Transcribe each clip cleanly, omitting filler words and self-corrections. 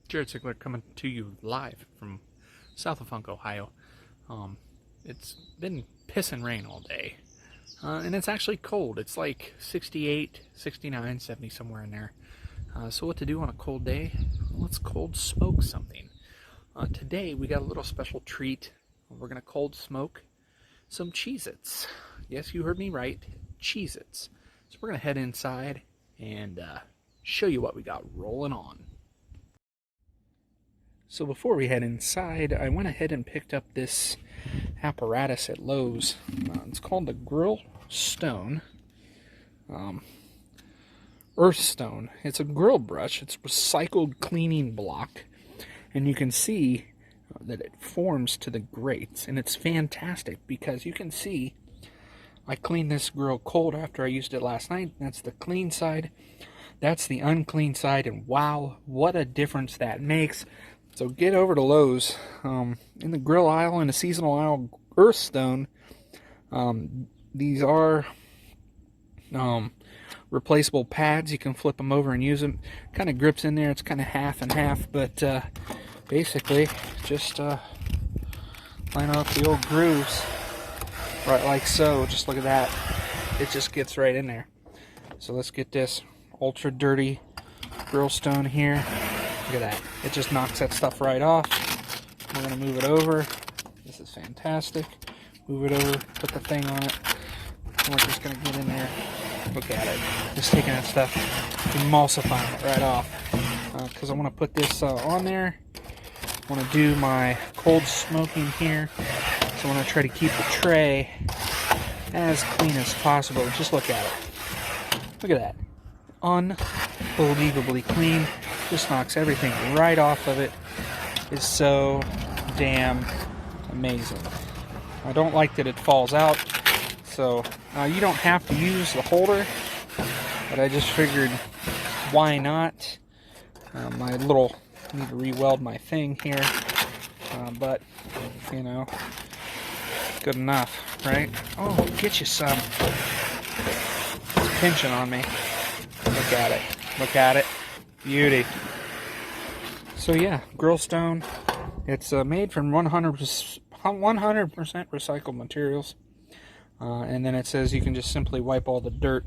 Jared Sigler coming to you live from south of Funk, Ohio. It's been pissing rain all day, and it's actually cold. It's like 68, 69, 70, somewhere in there. So what to do on a cold day? Let's cold smoke something. Today we got a little special treat. We're going to cold smoke some Cheez Its. Yes, you heard me right, Cheez Its. So we're going to head inside and show you what we got rolling on. So before we head inside, I went ahead and picked up this apparatus at Lowe's. It's called the Grillstone. Earthstone. It's a grill brush. It's recycled cleaning block. And you can see that it forms to the grates. And it's fantastic because you can see I cleaned this grill cold after I used it last night. That's the clean side. That's the unclean side. And wow, what a difference that makes. So get over to Lowe's. In the grill aisle, in the seasonal aisle, Earthstone. These are replaceable pads. You can flip them over and use them. Kind of grips in there. It's kind of half and half, but basically just line up the old grooves right like so. Just look at that. It just gets right in there. So let's get this ultra dirty Grillstone here. Look at that. It just knocks that stuff right off. We're going to move it over. This is fantastic. Move it over, put the thing on it. And we're just going to get in there. Look at it. Just taking that stuff, emulsifying it right off. Because I want to put this on there. I want to do my cold smoking here. So I want to try to keep the tray as clean as possible. Just look at it. Look at that. Unbelievably clean. Just knocks everything right off of it. It's so damn amazing. I don't like that it falls out. So you don't have to use the holder, but I just figured why not. My little need to re-weld my thing here, but you know, good enough, right? Oh, get you some. It's pinching on me. Look at it. Look at it. Beauty. So yeah, Grillstone. It's made from 100% recycled materials. And then it says you can just simply wipe all the dirt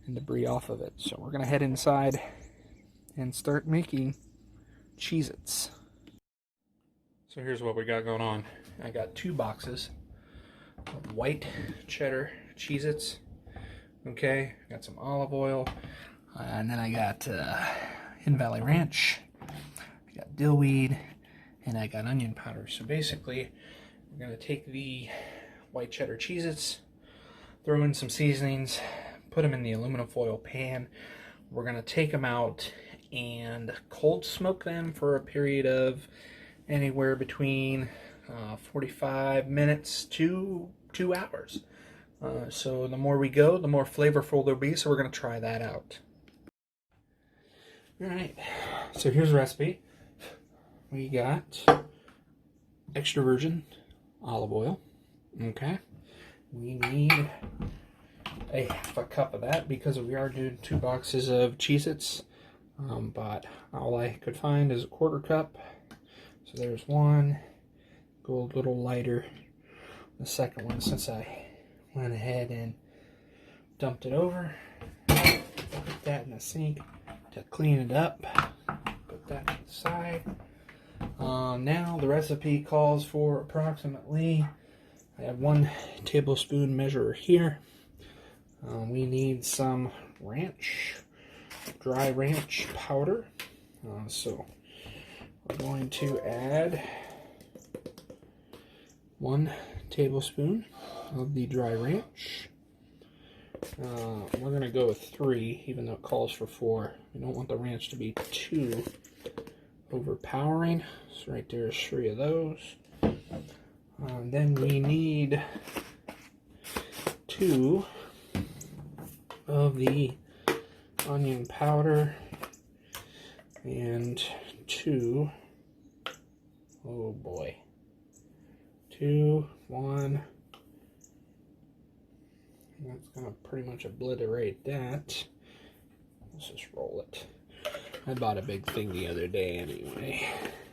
and debris off of it. So we're going to head inside and start making Cheez Its. So here's what we got going on. I got 2 boxes of white cheddar Cheez Its. Okay, got some olive oil. And then I got Hidden Valley Ranch. I got dill weed. And I got onion powder. So basically, we're going to take the white cheddar Cheez Its, throw in some seasonings, put them in the aluminum foil pan. We're going to take them out and cold smoke them for a period of anywhere between 45 minutes to 2 hours. So the more we go, the more flavorful they'll be. So we're going to try that out. All right. So here's the recipe. We got extra virgin olive oil. Okay. We need a half a cup of that because we are doing 2 boxes of Cheez Its. But all I could find is a 1/4 cup. So there's one. Go a little lighter. The second one, since I went ahead and dumped it over. Put that in the sink to clean it up. Put that to the side. Now the recipe calls for approximately, I have 1 tablespoon measure here. We need some ranch, dry ranch powder. So we're going to add 1 tablespoon of the dry ranch. We're going to go with 3, even though it calls for 4. We don't want the ranch to be too overpowering. So right there's 3 of those. Then we need 2 of the onion powder and 2, oh boy, 2, 1. That's going to pretty much obliterate that. Let's just roll it. I bought a big thing the other day anyway.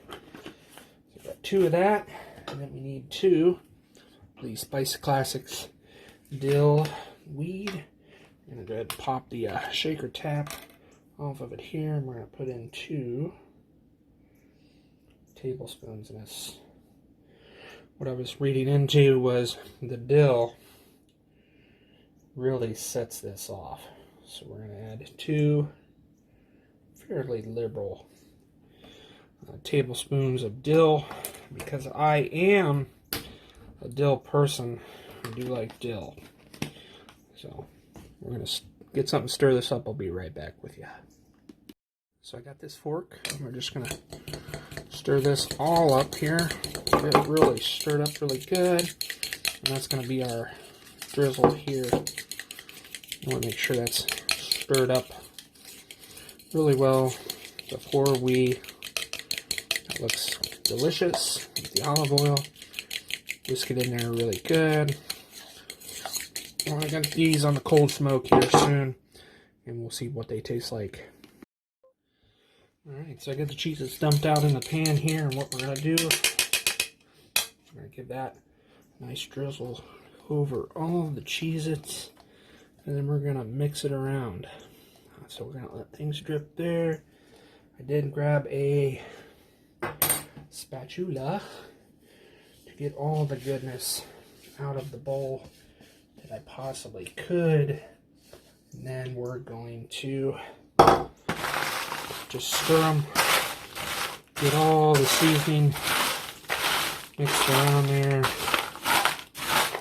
So got 2 of that, and then we need 2 of these Spice Classics dill weed. I'm going to go ahead and pop the shaker tap off of it here, and we're going to put in 2 tablespoons of this. What I was reading into was the dill really sets this off. So we're going to add 2 fairly liberal tablespoons of dill, because I am a dill person. I do like dill. So we're going to get something to stir this up. I'll be right back with you. So I got this fork, and we're just going to stir this all up here. Get it really stirred up really good. And that's going to be our drizzle here. I want to make sure that's stirred up really well before that looks delicious with the olive oil. Whisk it in there really good. Well, I got these on the cold smoke here soon, and we'll see what they taste like. Alright, so I got the Cheez-Its dumped out in the pan here, and what we're going to do, we're going to give that a nice drizzle over all of the Cheez-Its, and then we're going to mix it around. So we're going to let things drip there. I did grab a spatula to get all the goodness out of the bowl that I possibly could. And then we're going to just stir them, get all the seasoning mixed around there,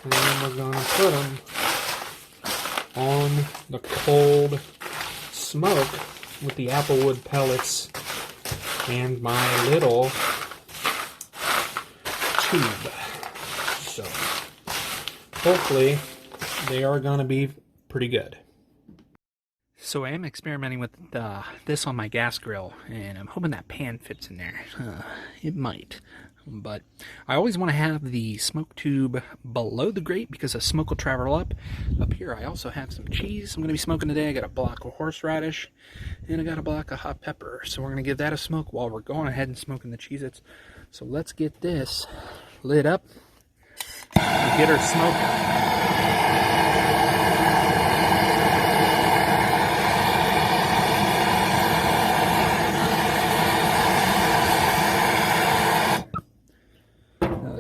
and then we're going to put them on the cold smoke with the applewood pellets and my little tube. So hopefully they are going to be pretty good. So I am experimenting with this on my gas grill, and I'm hoping that pan fits in there. It might. But I always want to have the smoke tube below the grate because the smoke will travel up. Up here I also have some cheese I'm going to be smoking today. I got a block of horseradish, and I got a block of hot pepper. So we're going to give that a smoke while we're going ahead and smoking the Cheez-Its. So let's get this lit up and get her smoking.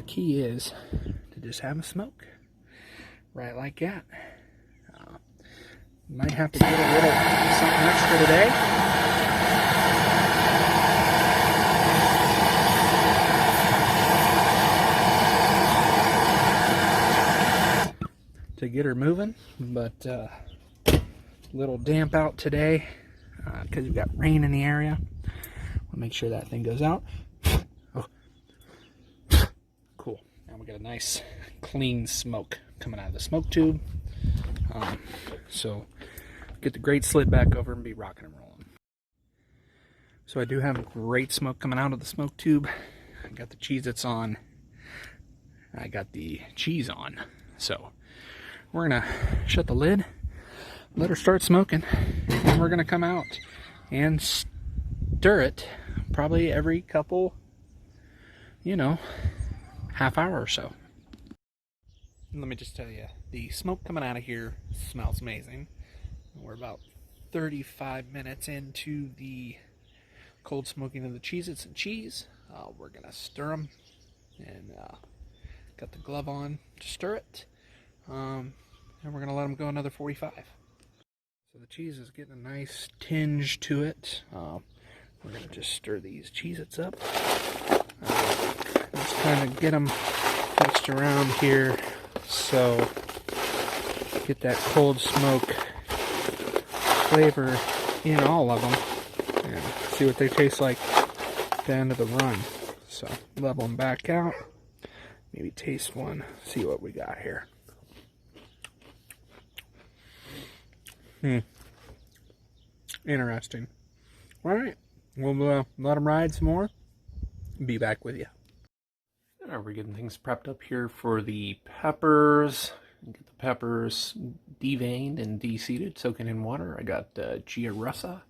Key is to just have a smoke right like that. Might have to get a little something extra today. To get her moving, but a little damp out today because we've got rain in the area. We'll make sure that thing goes out. We got a nice clean smoke coming out of the smoke tube. So get the grate slid back over and be rocking and rolling. So I do have great smoke coming out of the smoke tube. I got the Cheez-Its on. I got the cheese on. So we're gonna shut the lid, let her start smoking, and we're gonna come out and stir it probably every couple, half hour or so. Let me just tell you, the smoke coming out of here smells amazing. We're about 35 minutes into the cold smoking of the Cheez-Its and cheese. We're gonna stir them, and got the glove on to stir it, and we're gonna let them go another 45. So the cheese is getting a nice tinge to it. We're gonna just stir these Cheez-Its up. Just kind of get them mixed around here, so get that cold smoke flavor in all of them, and see what they taste like at the end of the run. So level them back out, maybe taste one, see what we got here. Interesting. Alright, we'll let them ride some more. Be back with you. Alright, we're getting things prepped up here for the peppers. Get the peppers deveined and de-seeded, soaking in water. I got Gia Russa.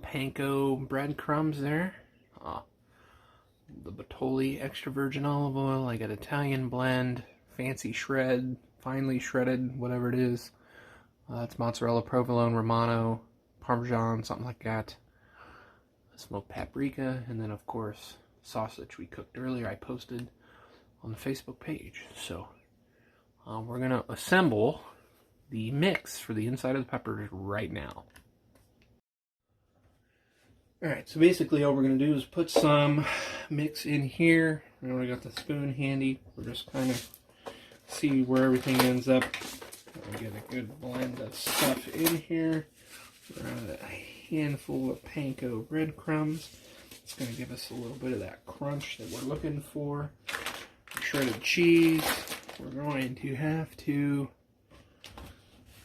panko breadcrumbs there. The Bertolli extra virgin olive oil. I got Italian blend, fancy shred, finely shredded, whatever it is. It's mozzarella, provolone, romano, parmesan, something like that. Smoked paprika, and then of course sausage we cooked earlier. I posted on the Facebook page. So we're gonna assemble the mix for the inside of the peppers right now. Alright, so basically all we're going to do is put some mix in here. I already got the spoon handy. We're just kind of see where everything ends up. We'll get a good blend of stuff in here. We're going to add a handful of panko breadcrumbs. It's going to give us a little bit of that crunch that we're looking for. Shredded cheese. We're going to have to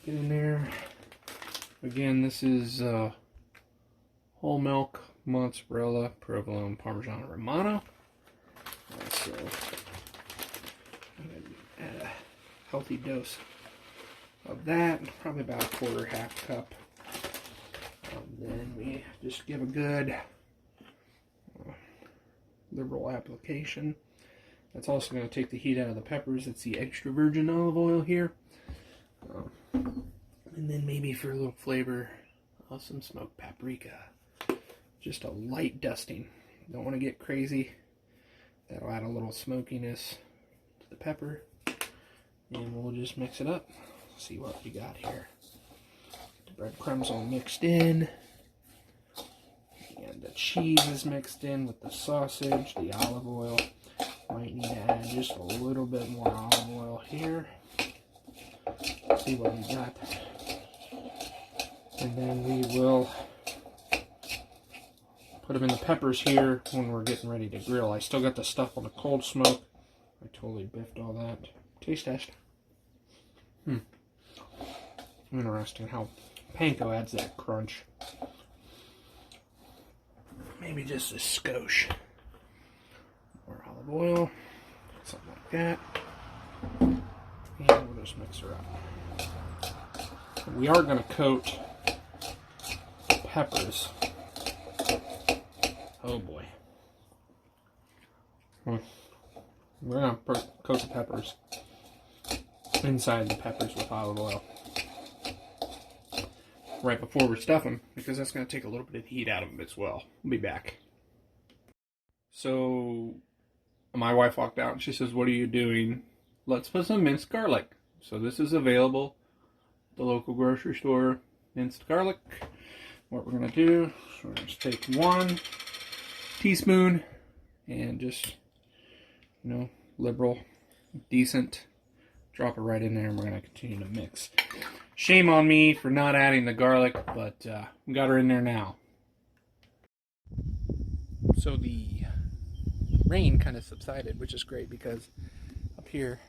get in there. Again, this is whole milk, mozzarella, provolone, parmesan, and romano. So I'm going to add a healthy dose of that, probably about a quarter, half cup. Then we just give a good liberal application. That's also going to take the heat out of the peppers. It's the extra virgin olive oil here. And then maybe for a little flavor, some smoked paprika. Just a light dusting. Don't want to get crazy. That'll add a little smokiness to the pepper. And we'll just mix it up. See what we got here. The breadcrumbs all mixed in. And the cheese is mixed in with the sausage, the olive oil. Might need to add just a little bit more olive oil here. See what we got. And then we will put them in the peppers here when we're getting ready to grill. I still got the stuff on the cold smoke. I totally biffed all that. Taste test. Interesting how panko adds that crunch. Maybe just a skosh. More olive oil. Something like that. And we'll just mix her up. We are going to coat the peppers. Oh boy. We're going to coat the peppers inside the peppers with olive oil right before we stuff them, because that's going to take a little bit of heat out of them as well. We'll be back. So my wife walked out and she says, "What are you doing?" "Let's put some minced garlic." So this is available at the local grocery store, minced garlic. What we're going to do is we're going to take 1 teaspoon and just, liberal, decent, drop it right in there, and we're going to continue to mix. Shame on me for not adding the garlic, but we got her in there now. So the rain kind of subsided, which is great because up here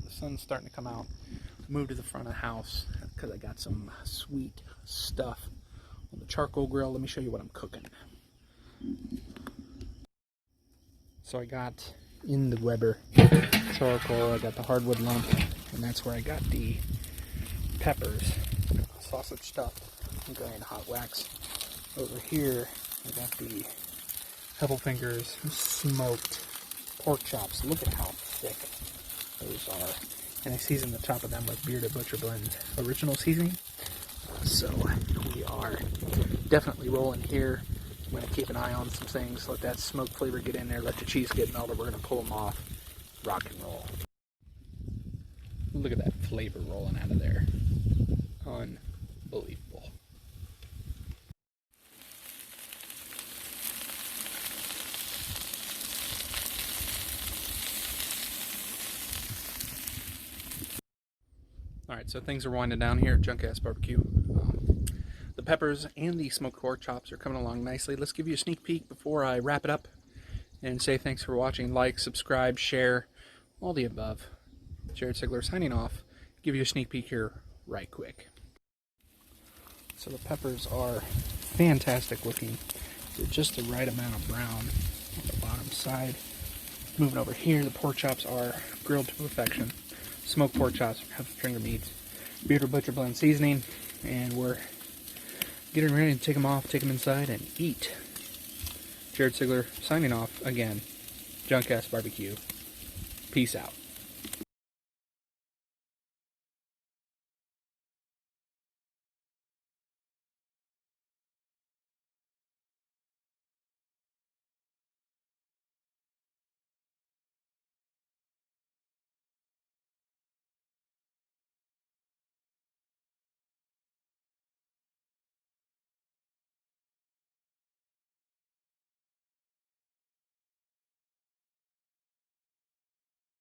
the sun's starting to come out. Moved to the front of the house because I got some sweet stuff on the charcoal grill. Let me show you what I'm cooking. So I got in the Weber charcoal, I got the hardwood lump, and that's where I got the peppers, sausage stuff, and going hot wax. Over here, I got the couple fingers smoked pork chops. Look at how thick those are. And I seasoned the top of them with Bearded Butcher Blend original seasoning. So we are definitely rolling here. I'm going to keep an eye on some things, let that smoke flavor get in there, let the cheese get melted. We're going to pull them off, rock and roll. Look at that flavor rolling out of there. Unbelievable. Alright, so things are winding down here at Junk Ass Barbecue. The peppers and the smoked pork chops are coming along nicely. Let's give you a sneak peek before I wrap it up and say thanks for watching. Like, subscribe, share, all the above. Jared Sigler signing off. Give you a sneak peek here right quick. So the peppers are fantastic looking. They're just the right amount of brown on the bottom side. Moving over here, the pork chops are grilled to perfection. Smoked pork chops, have finger meats, Bearded Butcher Blend seasoning, and we're getting ready to take them off, take them inside, and eat. Jared Sigler signing off again. Junk Ass Barbecue. Peace out.